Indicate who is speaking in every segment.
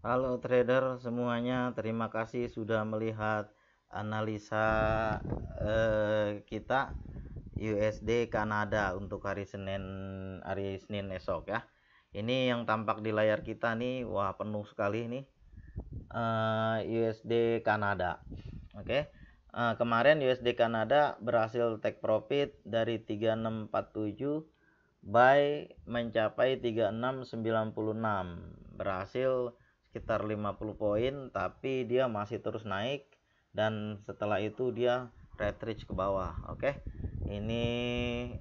Speaker 1: Halo trader semuanya, terima kasih sudah melihat analisa kita USD Kanada untuk hari Senin esok ya. Ini yang tampak di layar kita nih, wah penuh sekali nih USD Kanada. Oke. Kemarin USD Kanada berhasil take profit dari 3647 buy mencapai 3696, berhasil sekitar 50 poin, tapi dia masih terus naik dan setelah itu dia retreat ke bawah. Oke, ini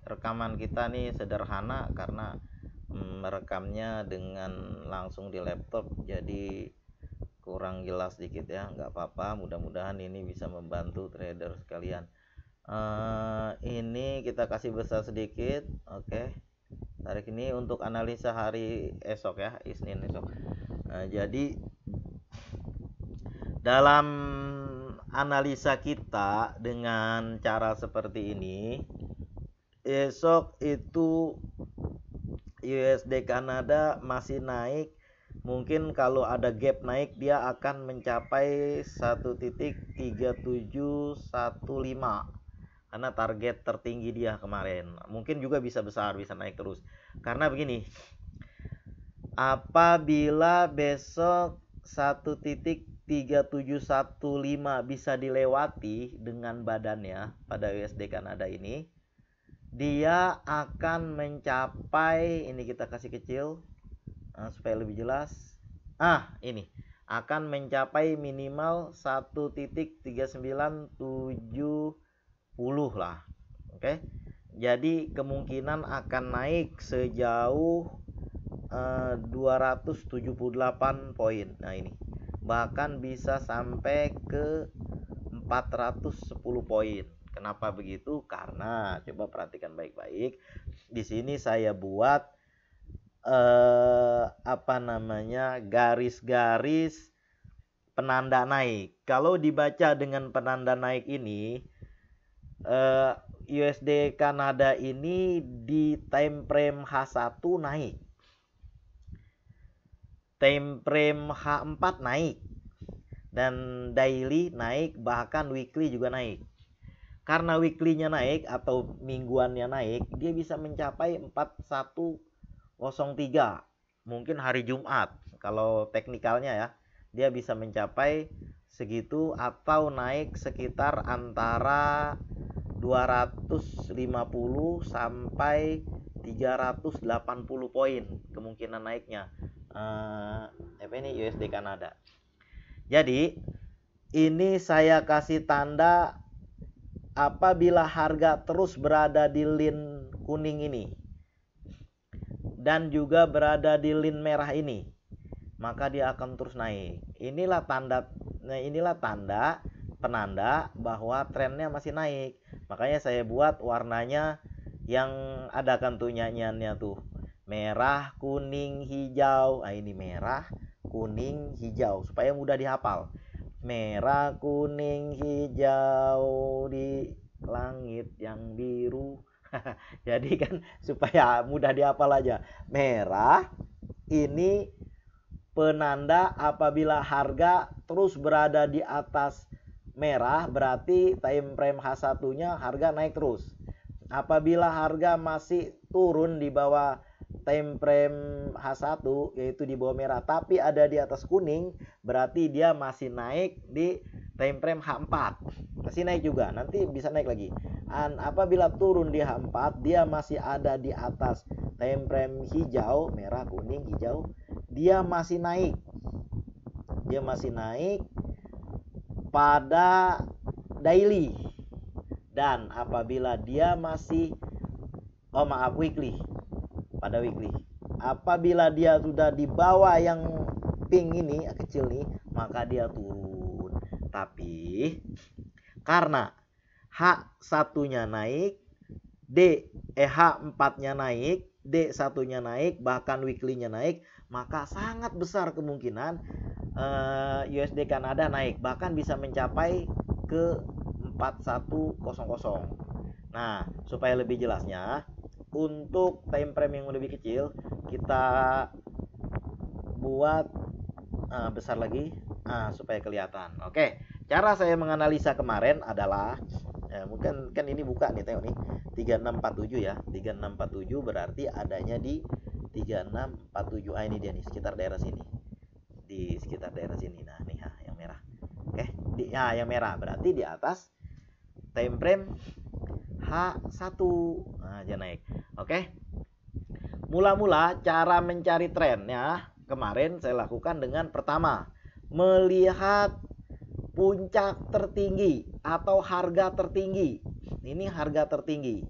Speaker 1: rekaman kita nih sederhana karena merekamnya dengan langsung di laptop, jadi kurang jelas dikit ya, nggak apa-apa, mudah-mudahan ini bisa membantu trader sekalian. Ini kita kasih besar sedikit. Oke, tarik ini untuk analisa hari esok ya, Isnin esok. Jadi dalam analisa kita dengan cara seperti ini, esok itu USD Kanada masih naik. Mungkin kalau ada gap naik dia akan mencapai 1.3715 karena target tertinggi dia kemarin. Mungkin juga bisa besar, bisa naik terus. Karena begini, apabila besok 1.3715 bisa dilewati dengan badannya pada USD Kanada ini, dia akan mencapai, ini kita kasih kecil supaya lebih jelas. Ini akan mencapai minimal 1.3970 lah. Oke. Jadi kemungkinan akan naik sejauh 278 poin. Nah, ini bahkan bisa sampai ke 410 poin. Kenapa begitu? Karena coba perhatikan baik-baik. Di sini saya buat garis-garis penanda naik. Kalau dibaca dengan penanda naik ini, USD Kanada ini di time frame H1 naik, time frame H4 naik, dan daily naik, bahkan weekly juga naik. Karena weekly-nya naik atau mingguannya naik, dia bisa mencapai 4103. Mungkin hari Jumat, kalau teknikalnya ya, dia bisa mencapai segitu atau naik sekitar antara 250 sampai 380 poin kemungkinan naiknya ini USD Kanada. Jadi ini saya kasih tanda apabila harga terus berada di line kuning ini dan juga berada di line merah ini, maka dia akan terus naik. Inilah tanda penanda bahwa trennya masih naik. Makanya saya buat warnanya yang ada kan tuh nyanyiannya tuh, merah, kuning, hijau. Nah, ini merah, kuning, hijau supaya mudah dihafal. Merah, kuning, hijau di langit yang biru. Jadi kan supaya mudah dihafal aja. Merah ini penanda apabila harga terus berada di atas merah, berarti time frame H1-nya harga naik terus. Apabila harga masih turun di bawah time frame H1, yaitu di bawah merah, tapi ada di atas kuning, berarti dia masih naik di time frame H4. Masih naik juga, nanti bisa naik lagi. Dan apabila turun di H4, dia masih ada di atas time frame hijau, merah, kuning, hijau, dia masih naik. Dia masih naik pada daily. Dan apabila dia masih weekly, pada weekly, apabila dia sudah di bawah yang pink ini, kecil nih, maka dia turun. Tapi karena H1-nya naik, H4-nya naik, D1-nya naik, bahkan weekly-nya naik, maka sangat besar kemungkinan USD Kanada naik, bahkan bisa mencapai ke 4100. Nah, supaya lebih jelasnya, untuk time frame yang lebih kecil, kita buat besar lagi supaya kelihatan. Oke, cara saya menganalisa kemarin adalah mungkin kan ini buka nih, tengok nih 3647 ya. 3647 berarti adanya di 3647. Ini dia nih, sekitar daerah sini. Di sekitar daerah sini. Nah, nih yang merah. Oke, yang merah berarti di atas time frame H1. Nah, dia naik. Oke. Mula-mula cara mencari trennya kemarin saya lakukan dengan pertama, melihat puncak tertinggi atau harga tertinggi. Ini harga tertinggi.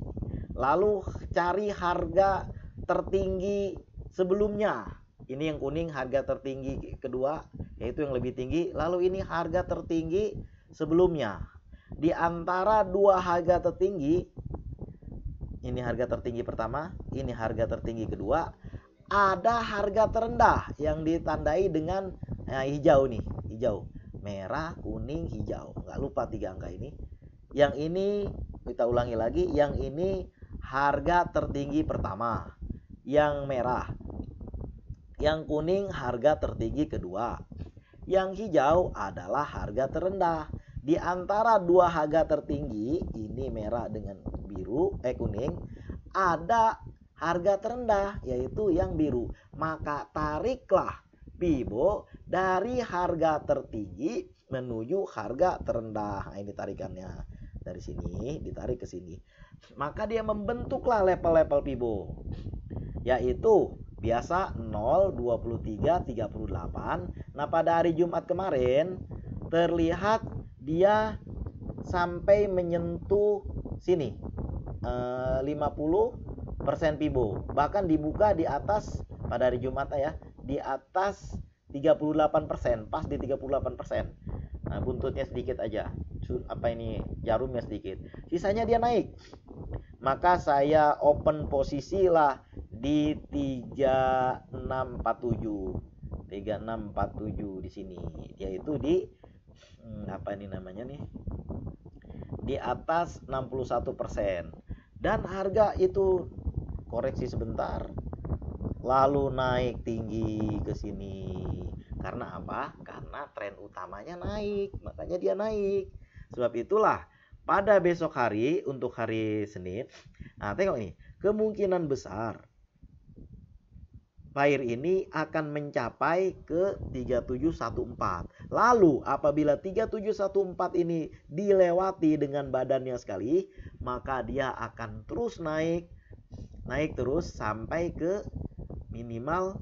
Speaker 1: Lalu cari harga tertinggi sebelumnya. Ini yang kuning harga tertinggi kedua, yaitu yang lebih tinggi. Lalu ini harga tertinggi sebelumnya. Di antara dua harga tertinggi, ini harga tertinggi pertama, ini harga tertinggi kedua, ada harga terendah yang ditandai dengan hijau nih, hijau, merah, kuning, hijau. Nggak lupa 3 angka ini. Yang ini kita ulangi lagi, yang ini harga tertinggi pertama, yang merah. Yang kuning harga tertinggi kedua. Yang hijau adalah harga terendah. Di antara dua harga tertinggi, ini merah dengan biru, kuning, ada harga terendah yaitu yang biru. Maka tariklah Pibo dari harga tertinggi menuju harga terendah. Nah, ini tarikannya. Dari sini ditarik ke sini. Maka dia membentuklah level-level Pibo. Yaitu biasa 0, 23, 38. Nah, pada hari Jumat kemarin terlihat dia sampai menyentuh sini 50% Pibo. Bahkan dibuka di atas pada hari Jumat ya, di atas 38%, pas di 38%. Nah, buntutnya sedikit aja. Jarumnya sedikit. Sisanya dia naik. Maka saya open posisi lah di 3647. 3647 di sini. Yaitu di di atas 61%. Dan harga itu koreksi sebentar, lalu naik tinggi ke sini. Karena apa? Karena tren utamanya naik, makanya dia naik. Sebab itulah pada besok hari, untuk hari Senin, tengok nih, kemungkinan besar pair ini akan mencapai ke 3714. Lalu apabila 3714 ini dilewati dengan badannya sekali, maka dia akan terus naik terus sampai ke minimal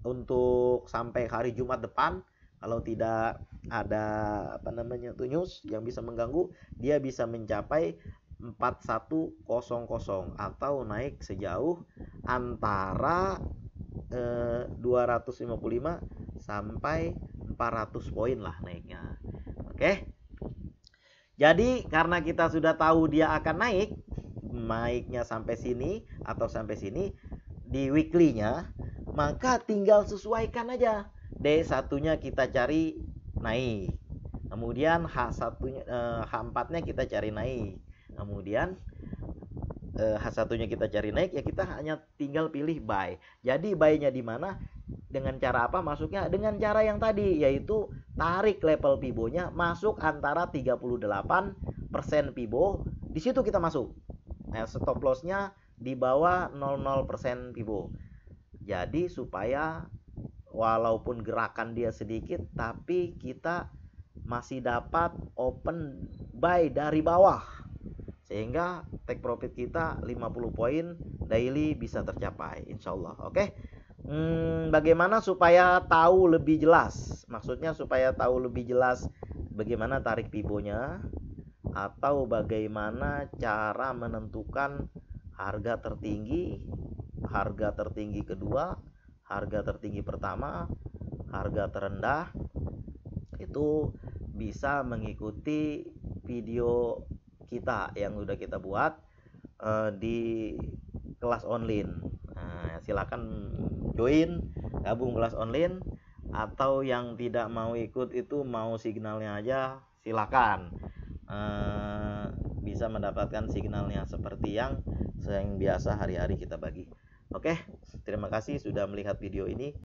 Speaker 1: untuk sampai hari Jumat depan. Kalau tidak ada news yang bisa mengganggu, dia bisa mencapai 4100 atau naik sejauh antara 255 sampai 400 poin lah naiknya. Oke. Jadi karena kita sudah tahu dia akan naiknya sampai sini atau sampai sini di weekly-nya, maka tinggal sesuaikan aja. D1-nya kita cari naik. Kemudian H1-nya H4-nya kita cari naik. Kemudian H1-nya kita cari naik, ya kita hanya tinggal pilih buy. Jadi buy-nya di mana? Dengan cara apa masuknya? Dengan cara yang tadi, yaitu tarik level Pibo-nya masuk antara 38% Pibo. Di situ kita masuk. Nah, stop loss-nya di bawah 00% Pibo. Jadi supaya walaupun gerakan dia sedikit, tapi kita masih dapat open buy dari bawah. Sehingga take profit kita 50 poin daily bisa tercapai, insya Allah. Oke. Bagaimana supaya tahu lebih jelas? Maksudnya supaya tahu lebih jelas bagaimana tarik Pibonya, atau bagaimana cara menentukan harga tertinggi kedua, harga tertinggi pertama, harga terendah, itu bisa mengikuti video kita yang udah kita buat di kelas online. Silakan join, gabung kelas online. Atau yang tidak mau ikut itu, mau signalnya aja, silakan. Bisa mendapatkan signalnya seperti yang biasa hari-hari kita bagi. Oke, terima kasih sudah melihat video ini.